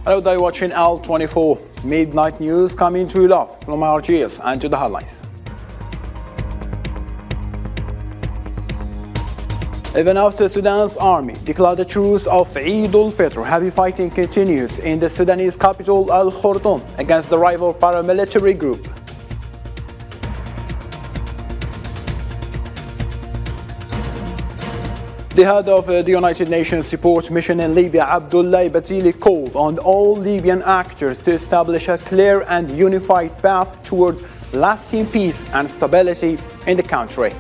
Hello there, watching L24 Midnight News coming to you live from our Algiers and to the headlines. Even after Sudan's army declared a truce of Eid al-Fitr, heavy fighting continues in the Sudanese capital Al-Khartoum against the rival paramilitary group. The head of the United Nations support mission in Libya, Abdullah Batili, called on all Libyan actors to establish a clear and unified path toward lasting peace and stability in the country.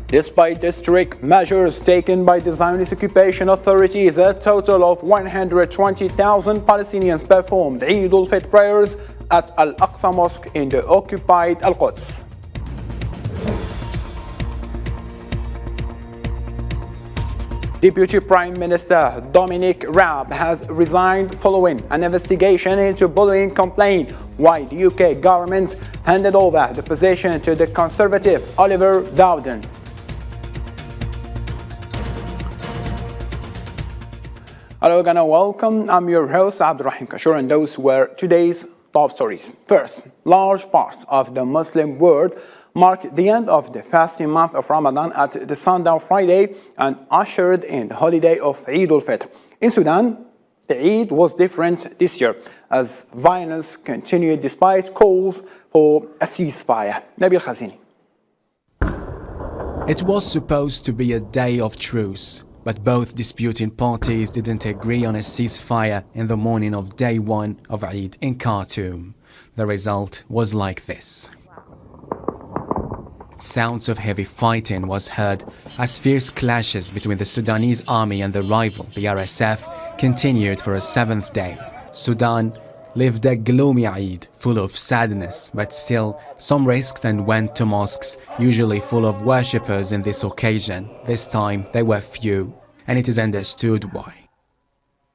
Despite the strict measures taken by the Zionist occupation authorities, a total of 120,000 Palestinians performed Eid al-Fitr prayers at Al-Aqsa Mosque in the occupied Al-Quds. Deputy Prime Minister Dominic Raab has resigned following an investigation into bullying complaint, while the UK government handed over the position to the Conservative Oliver Dowden. Hello again and welcome. I'm your host Abdurrahim Kashur, and those were today's top stories. First, large parts of the Muslim world mark the end of the fasting month of Ramadan at the sundown Friday and ushered in the holiday of Eid al-Fitr. In Sudan, the Eid was different this year as violence continued despite calls for a ceasefire. Nabil Khazini. It was supposed to be a day of truce, but both disputing parties didn't agree on a ceasefire in the morning of day one of Eid in Khartoum. The result was like this. Sounds of heavy fighting was heard as fierce clashes between the Sudanese army and the rival, the RSF, continued for a seventh day. Sudan lived a gloomy Eid, full of sadness, but still, some risked and went to mosques, usually full of worshippers in this occasion. This time, they were few, and it is understood why.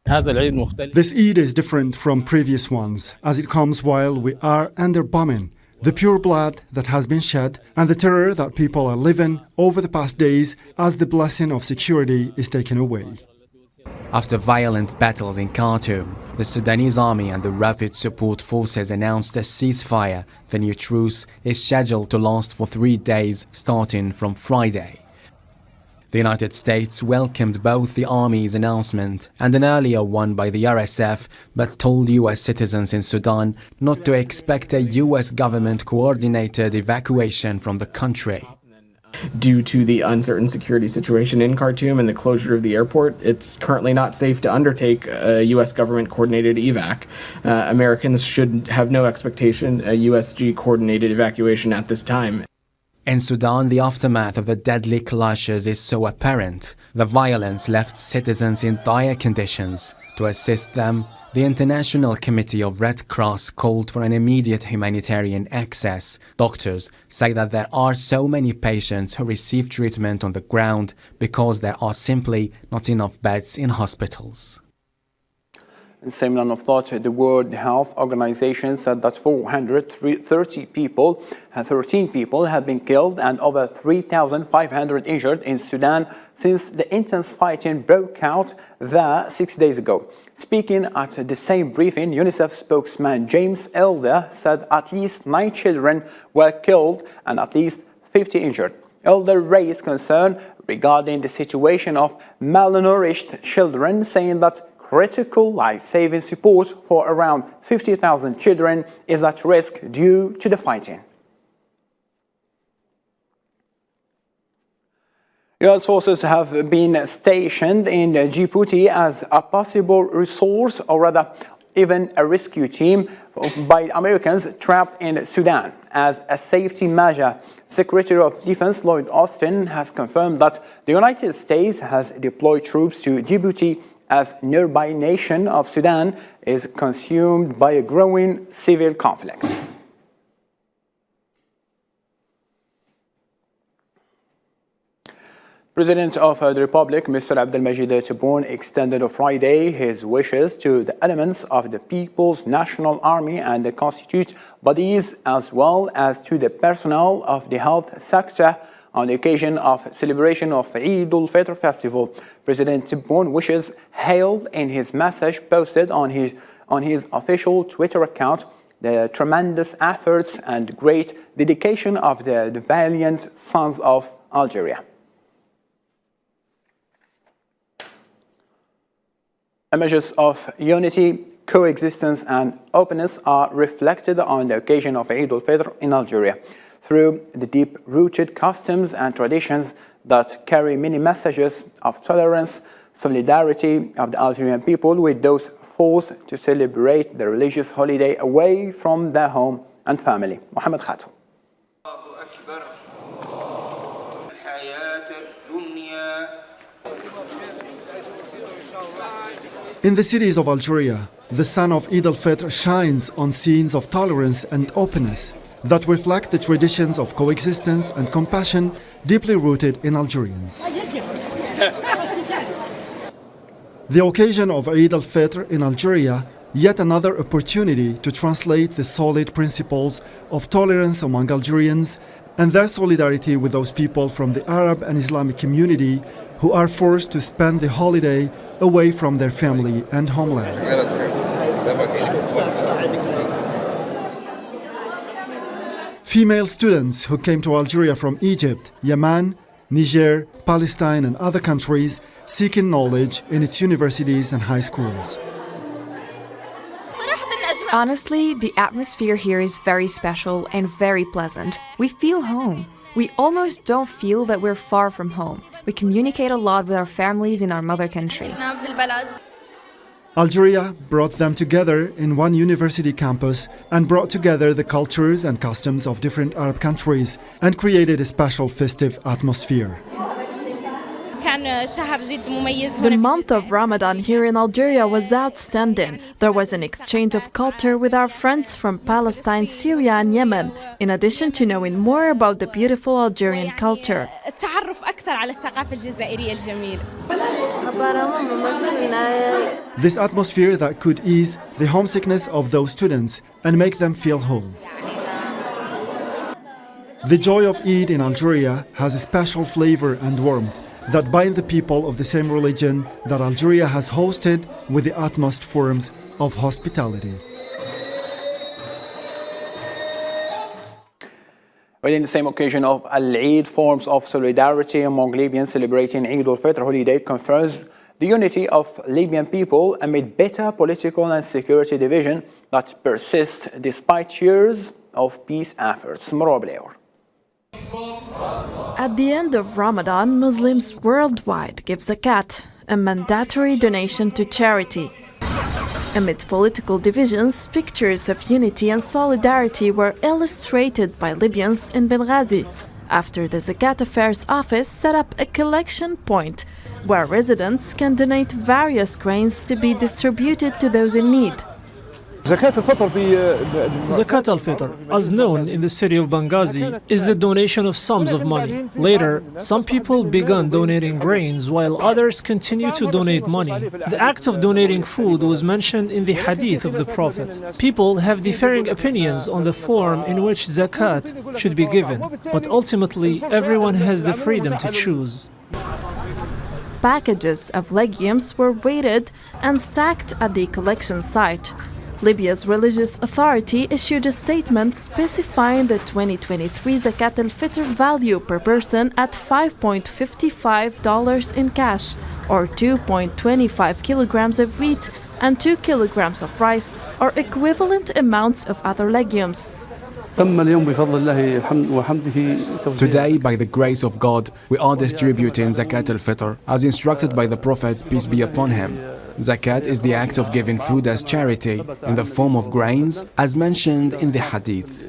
This Eid is different from previous ones, as it comes while we are under bombing. The pure blood that has been shed and the terror that people are living over the past days as the blessing of security is taken away. After violent battles in Khartoum, the Sudanese army and the Rapid Support Forces announced a ceasefire. The new truce is scheduled to last for 3 days, starting from Friday. The United States welcomed both the army's announcement and an earlier one by the RSF, but told US citizens in Sudan not to expect a US government-coordinated evacuation from the country. Due to the uncertain security situation in Khartoum and the closure of the airport, it's currently not safe to undertake a U.S. government-coordinated evac. Americans should have no expectation a USG-coordinated evacuation at this time. In Sudan, the aftermath of the deadly clashes is so apparent. The violence left citizens in dire conditions. To assist them, the International Committee of Red Cross called for an immediate humanitarian access. Doctors say that there are so many patients who receive treatment on the ground because there are simply not enough beds in hospitals. In same line of thought, the World Health Organization said that 13 people have been killed and over 3,500 injured in Sudan since the intense fighting broke out there 6 days ago. Speaking at the same briefing, UNICEF spokesman James Elder said at least 9 children were killed and at least 50 injured. Elder raised concern regarding the situation of malnourished children, saying that critical life-saving support for around 50,000 children is at risk due to the fighting. US forces have been stationed in Djibouti as a possible resource, or rather even a rescue team by Americans trapped in Sudan. As a safety measure, Secretary of Defense Lloyd Austin has confirmed that the United States has deployed troops to Djibouti as nearby nation of Sudan is consumed by a growing civil conflict. President of the Republic, Mr. Abdelmajid Tebboune, extended on Friday his wishes to the elements of the People's National Army and the constituent bodies, as well as to the personnel of the health sector, on the occasion of celebration of Eid al-Fitr festival. President Tebboune wishes hailed in his message posted on his official Twitter account the tremendous efforts and great dedication of the valiant sons of Algeria. Images of unity, coexistence and openness are reflected on the occasion of Eid al-Fitr in Algeria through the deep-rooted customs and traditions that carry many messages of tolerance, solidarity of the Algerian people with those forced to celebrate the religious holiday away from their home and family. Mohamed Khatou. In the cities of Algeria, the sun of Eid al-Fitr shines on scenes of tolerance and openness that reflect the traditions of coexistence and compassion deeply rooted in Algerians. The occasion of Eid al-Fitr in Algeria, yet another opportunity to translate the solid principles of tolerance among Algerians and their solidarity with those people from the Arab and Islamic community who are forced to spend the holiday away from their family and homeland. Female students who came to Algeria from Egypt, Yemen, Niger, Palestine and other countries seeking knowledge in its universities and high schools. Honestly, the atmosphere here is very special and very pleasant. We feel home. We almost don't feel that we're far from home. We communicate a lot with our families in our mother country. Algeria brought them together in one university campus and brought together the cultures and customs of different Arab countries and created a special festive atmosphere. The month of Ramadan here in Algeria was outstanding. There was an exchange of culture with our friends from Palestine, Syria and Yemen, in addition to knowing more about the beautiful Algerian culture. This atmosphere that could ease the homesickness of those students and make them feel home. The joy of Eid in Algeria has a special flavor and warmth that bind the people of the same religion that Algeria has hosted with the utmost forms of hospitality. Within the same occasion of Al-Eid, forms of solidarity among Libyans celebrating Eid al-Fitr holiday confirms the unity of Libyan people amid bitter political and security division that persists despite years of peace efforts. At the end of Ramadan, Muslims worldwide give zakat, a mandatory donation to charity. Amid political divisions, pictures of unity and solidarity were illustrated by Libyans in Benghazi, after the Zakat Affairs Office set up a collection point where residents can donate various grains to be distributed to those in need. Zakat al-Fitr, as known in the city of Benghazi, is the donation of sums of money. Later, some people began donating grains while others continue to donate money. The act of donating food was mentioned in the hadith of the Prophet. People have differing opinions on the form in which zakat should be given, but ultimately everyone has the freedom to choose. Packages of legumes were weighted and stacked at the collection site. Libya's religious authority issued a statement specifying the 2023 Zakat al-Fitr value per person at $5.55 in cash, or 2.25 kilograms of wheat and 2 kilograms of rice, or equivalent amounts of other legumes. Today, by the grace of God, we are distributing Zakat al-Fitr as instructed by the Prophet, peace be upon him. Zakat is the act of giving food as charity in the form of grains, as mentioned in the hadith.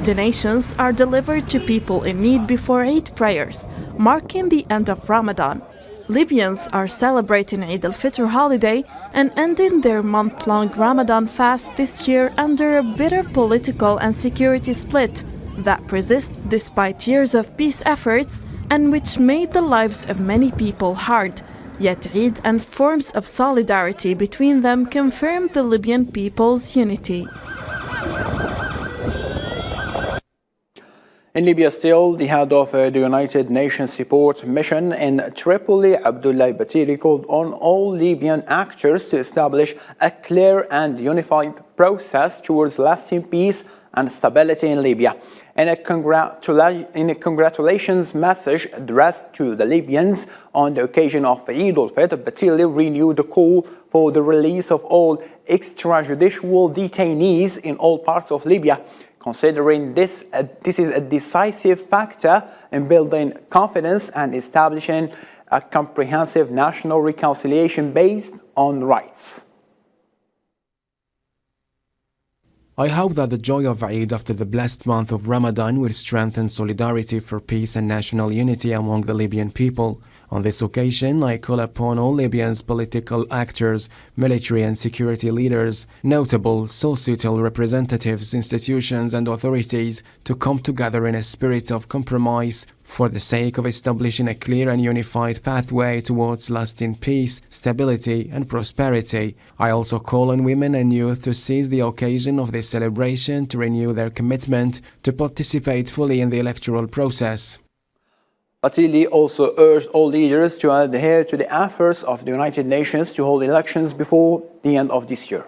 Donations are delivered to people in need before Eid prayers, marking the end of Ramadan. Libyans are celebrating Eid al-Fitr holiday and ending their month-long Ramadan fast this year under a bitter political and security split that persists despite years of peace efforts and which made the lives of many people hard. Yet Eid and forms of solidarity between them confirm the Libyan people's unity. In Libya still, the head of the United Nations support mission in Tripoli, Abdullah Batili, called on all Libyan actors to establish a clear and unified process towards lasting peace and stability in Libya. In a congratulations message addressed to the Libyans on the occasion of Eid al-Fitr, Batili renewed the call for the release of all extrajudicial detainees in all parts of Libya, considering this is a decisive factor in building confidence and establishing a comprehensive national reconciliation based on rights. I hope that the joy of Eid after the blessed month of Ramadan will strengthen solidarity for peace and national unity among the Libyan people. On this occasion, I call upon all Libyans' political actors, military and security leaders, notable societal representatives, institutions and authorities to come together in a spirit of compromise for the sake of establishing a clear and unified pathway towards lasting peace, stability and prosperity. I also call on women and youth to seize the occasion of this celebration to renew their commitment to participate fully in the electoral process. Batili also urged all leaders to adhere to the efforts of the United Nations to hold elections before the end of this year.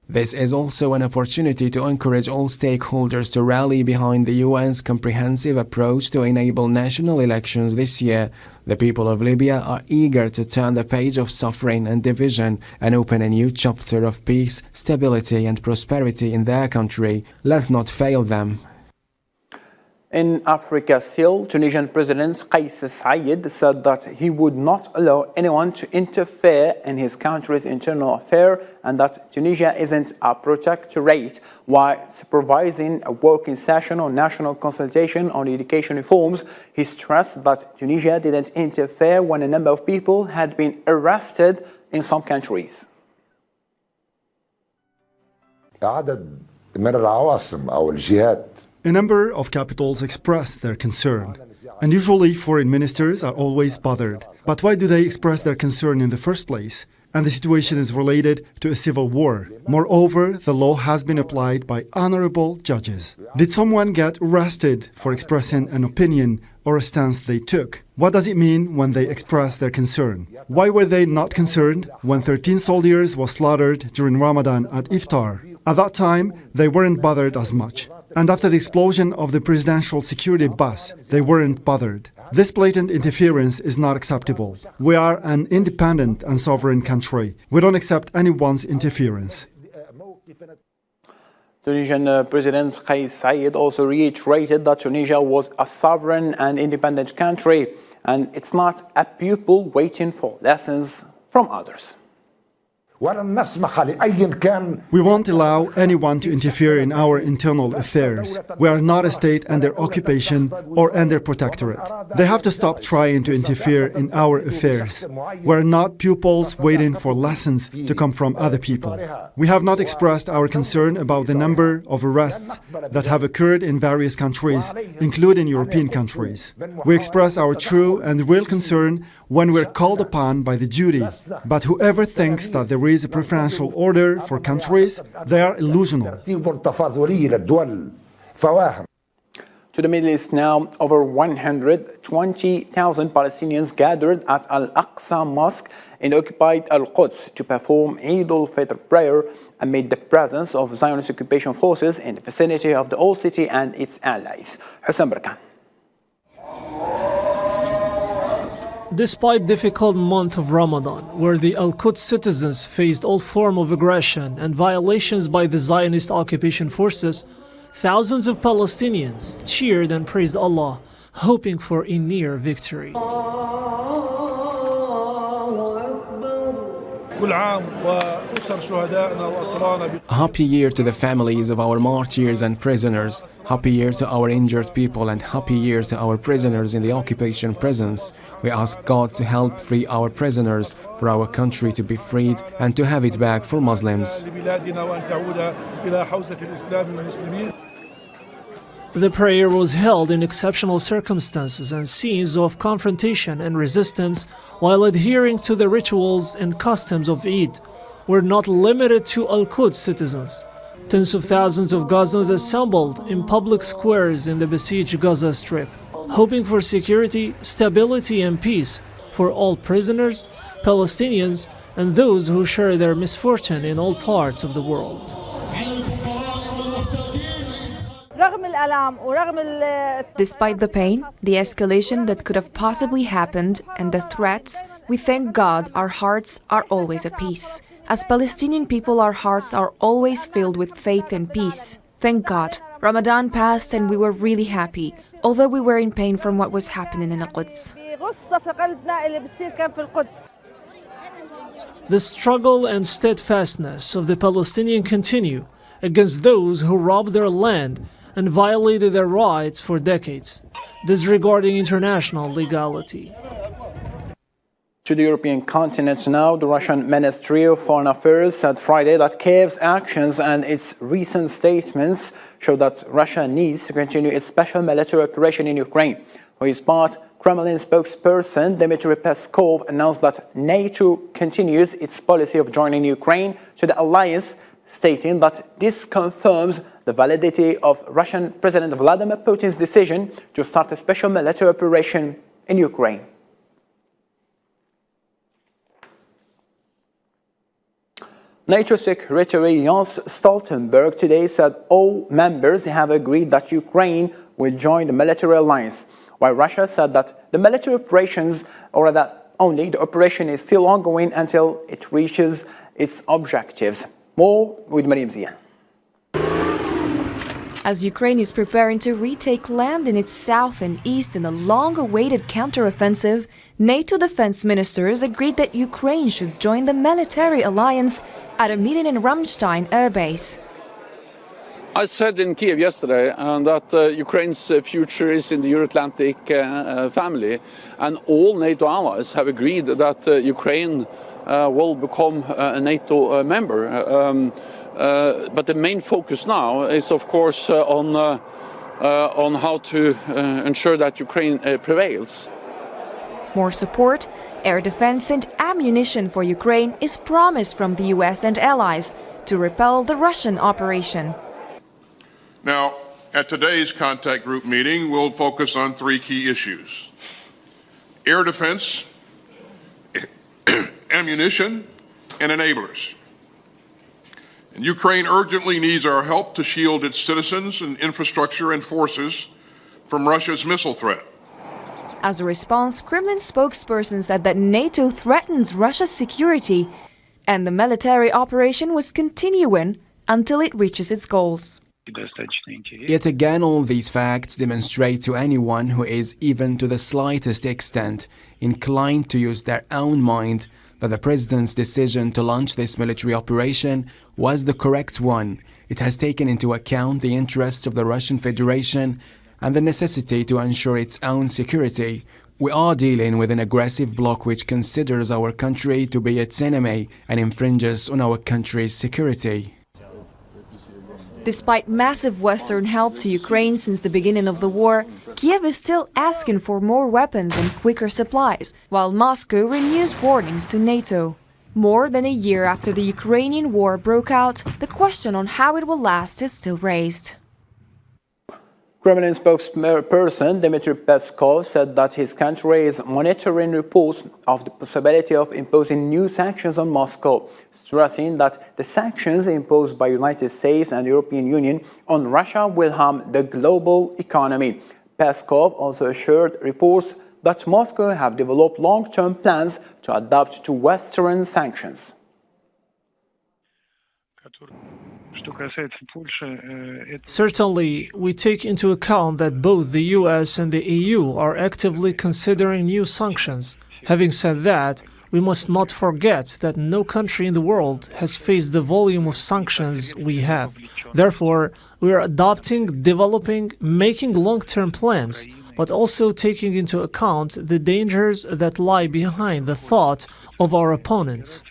This is also an opportunity to encourage all stakeholders to rally behind the UN's comprehensive approach to enable national elections this year. The people of Libya are eager to turn the page of suffering and division and open a new chapter of peace, stability and prosperity in their country. Let's not fail them. In Africa still, Tunisian President Kais Saied said that he would not allow anyone to interfere in his country's internal affairs and that Tunisia isn't a protectorate. While supervising a working session on national consultation on education reforms, he stressed that Tunisia didn't interfere when a number of people had been arrested in some countries. عدد من العواصم أو الجهات. A number of capitals express their concern, and usually foreign ministers are always bothered. But why do they express their concern in the first place? And the situation is related to a civil war. Moreover, the law has been applied by honorable judges. Did someone get arrested for expressing an opinion or a stance they took? What does it mean when they express their concern? Why were they not concerned when 13 soldiers were slaughtered during Ramadan at Iftar? At that time, they weren't bothered as much. And after the explosion of the presidential security bus, they weren't bothered. This blatant interference is not acceptable. We are an independent and sovereign country. We don't accept anyone's interference. Tunisian President Kais Saied also reiterated that Tunisia was a sovereign and independent country, and it's not a pupil waiting for lessons from others. We won't allow anyone to interfere in our internal affairs. We are not a state under occupation or under protectorate. They have to stop trying to interfere in our affairs. We are not pupils waiting for lessons to come from other people. We have not expressed our concern about the number of arrests that have occurred in various countries, including European countries. We express our true and real concern when we're called upon by the duty. But whoever thinks that there is a preferential order for countries, they are illusional. To the Middle East now, over 120,000 Palestinians gathered at Al-Aqsa Mosque in occupied Al-Quds to perform Eid al-Fitr prayer amid the presence of Zionist occupation forces in the vicinity of the Old City and its allies. Hussein Barkan. Despite difficult month of Ramadan, where the Al-Quds citizens faced all form of aggression and violations by the Zionist occupation forces, thousands of Palestinians cheered and praised Allah, hoping for a near victory. Happy year to the families of our martyrs and prisoners. Happy year to our injured people and happy year to our prisoners in the occupation prisons. We ask God to help free our prisoners, for our country to be freed and to have it back for Muslims. The prayer was held in exceptional circumstances and scenes of confrontation and resistance while adhering to the rituals and customs of Eid were not limited to Al-Quds citizens. Tens of thousands of Gazans assembled in public squares in the besieged Gaza Strip, hoping for security, stability, and peace for all prisoners, Palestinians, and those who share their misfortune in all parts of the world. Despite the pain, the escalation that could have possibly happened, and the threats, we thank God our hearts are always at peace. As Palestinian people, our hearts are always filled with faith and peace. Thank God. Ramadan passed and we were really happy, although we were in pain from what was happening in Al-Quds. The struggle and steadfastness of the Palestinians continue against those who robbed their land and violated their rights for decades, disregarding international legality. To the European continent now, the Russian Ministry of Foreign Affairs said Friday that Kiev's actions and its recent statements show that Russia needs to continue its special military operation in Ukraine. For his part, Kremlin spokesperson Dmitry Peskov announced that NATO continues its policy of joining Ukraine to the alliance, stating that this confirms the validity of Russian President Vladimir Putin's decision to start a special military operation in Ukraine. NATO Secretary Jens Stoltenberg today said all members have agreed that Ukraine will join the military alliance, while Russia said that the military operations, or that only the operation is still ongoing until it reaches its objectives. More with Mariam Zian. As Ukraine is preparing to retake land in its south and east in a long-awaited counteroffensive, NATO defense ministers agreed that Ukraine should join the military alliance at a meeting in Ramstein air base. I said in Kiev yesterday that Ukraine's future is in the Euro-Atlantic family, and all NATO allies have agreed that Ukraine will become a NATO member. But the main focus now is, of course, on how to ensure that Ukraine prevails. More support, air defense and ammunition for Ukraine is promised from the US and allies to repel the Russian operation. Now, at today's contact group meeting, we'll focus on three key issues: air defense, ammunition, and enablers. And Ukraine urgently needs our help to shield its citizens and infrastructure and forces from Russia's missile threat. As a response, Kremlin spokesperson said that NATO threatens Russia's security and the military operation was continuing until it reaches its goals. Yet again, all these facts demonstrate to anyone who is even to the slightest extent inclined to use their own mind that the President's decision to launch this military operation was the correct one. It has taken into account the interests of the Russian Federation and the necessity to ensure its own security. We are dealing with an aggressive bloc which considers our country to be its enemy and infringes on our country's security. Despite massive Western help to Ukraine since the beginning of the war, Kiev is still asking for more weapons and quicker supplies, while Moscow renews warnings to NATO. More than a year after the Ukrainian war broke out, the question on how it will last is still raised. Kremlin spokesperson Dmitry Peskov said that his country is monitoring reports of the possibility of imposing new sanctions on Moscow, stressing that the sanctions imposed by the United States and the European Union on Russia will harm the global economy. Peskov also assured reports that Moscow have developed long-term plans to adapt to Western sanctions. Certainly, we take into account that both the US and the EU are actively considering new sanctions. Having said that, we must not forget that no country in the world has faced the volume of sanctions we have. Therefore, we are adopting, developing, making long-term plans, but also taking into account the dangers that lie behind the thought of our opponents.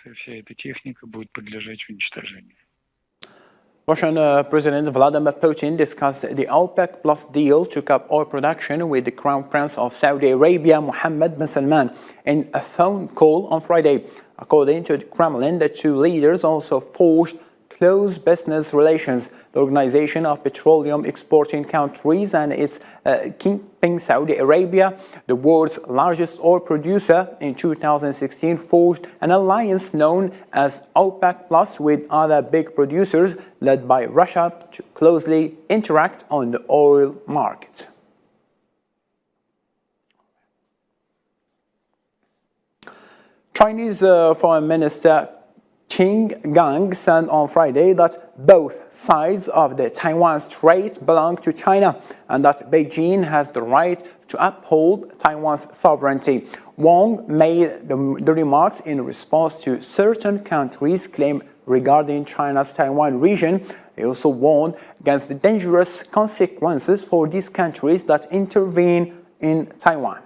Russian President Vladimir Putin discussed the OPEC Plus deal to cap oil production with the Crown Prince of Saudi Arabia, Mohammed bin Salman, in a phone call on Friday. According to the Kremlin, the two leaders also forged close business relations. The Organization of Petroleum Exporting Countries and its keeping Saudi Arabia, the world's largest oil producer, in 2016 forged an alliance known as OPEC Plus with other big producers led by Russia to closely interact on the oil market. Chinese Foreign Minister Qin Gang said on Friday that both sides of the Taiwan Strait belong to China and that Beijing has the right to uphold Taiwan's sovereignty. Wang made the remarks in response to certain countries' claims regarding China's Taiwan region. He also warned against the dangerous consequences for these countries that intervene in Taiwan.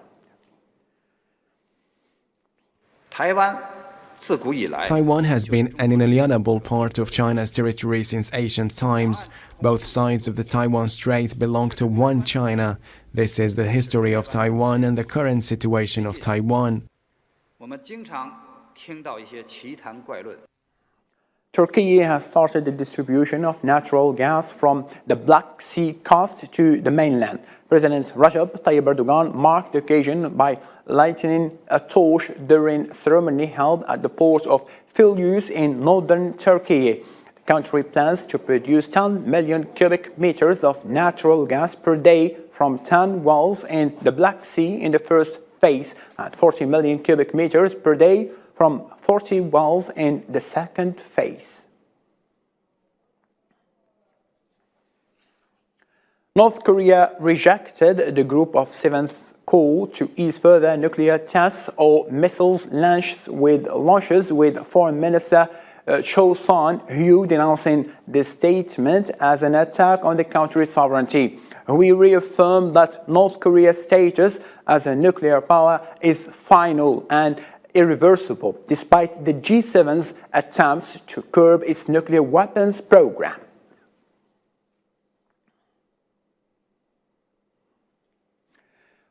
Taiwan has been an inalienable part of China's territory since ancient times. Both sides of the Taiwan Strait belong to one China. This is the history of Taiwan and the current situation of Taiwan. Turkey has started the distribution of natural gas from the Black Sea coast to the mainland. President Recep Tayyip Erdogan marked the occasion by lighting a torch during a ceremony held at the port of Filyus in northern Turkey. The country plans to produce 10 million cubic meters of natural gas per day from 10 wells in the Black Sea in the first phase and 40 million cubic meters per day from 40 wells in the second phase. North Korea rejected the Group of Seven's call to ease further nuclear tests or missiles launches with Foreign Minister Cho Son-hui denouncing the statement as an attack on the country's sovereignty. We reaffirm that North Korea's status as a nuclear power is final and irreversible, despite the G7's attempts to curb its nuclear weapons program.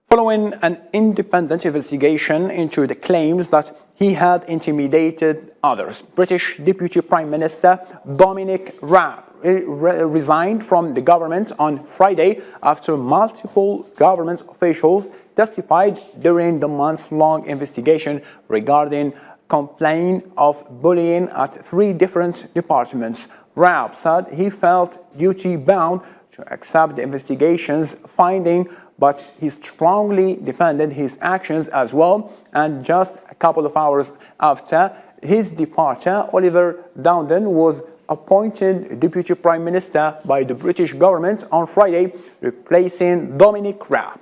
Following an independent investigation into the claims that he had intimidated others, British Deputy Prime Minister Dominic Raab resigned from the government on Friday after multiple government officials testified during the months-long investigation regarding complaints of bullying at 3 different departments. Raab said he felt duty-bound to accept the investigation's finding, but he strongly defended his actions as well. And just a couple of hours after his departure, Oliver Dowden was appointed Deputy Prime Minister by the British government on Friday, replacing Dominic Raab.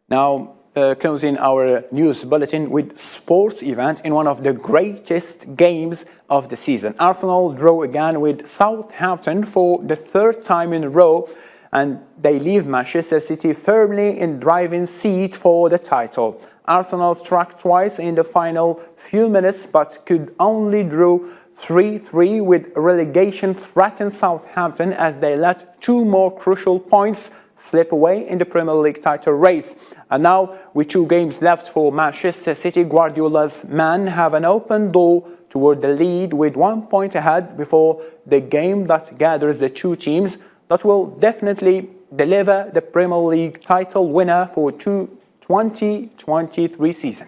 Now, closing our news bulletin with sports event in one of the greatest games of the season. Arsenal draw again with Southampton for the 3rd time in a row, and they leave Manchester City firmly in driving seat for the title. Arsenal struck twice in the final few minutes, but could only draw 3-3 with relegation threatened Southampton as they let 2 more crucial points slip away in the Premier League title race. And now, with 2 games left for Manchester City, Guardiola's men have an open door toward the lead with 1 point ahead before the game that gathers the 2 teams that will definitely deliver the Premier League title winner for 2023 season.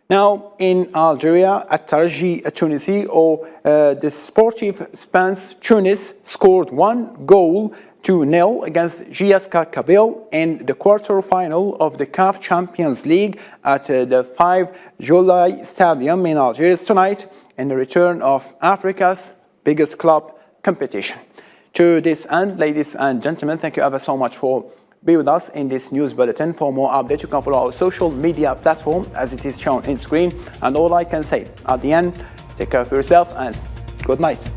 Now, in Algeria, At-Tarji Tunisi, or the Sportive Spence Tunis, scored 1 goal to 0 against GSK Kabylie in the quarter-final of the CAF Champions League at the 5 July Stadium in Algiers tonight, in the return of Africa's biggest club competition. To this end, ladies and gentlemen, thank you ever so much for being with us in this news bulletin. For more updates, you can follow our social media platform as it is shown in screen. And all I can say at the end, take care of yourself and good night.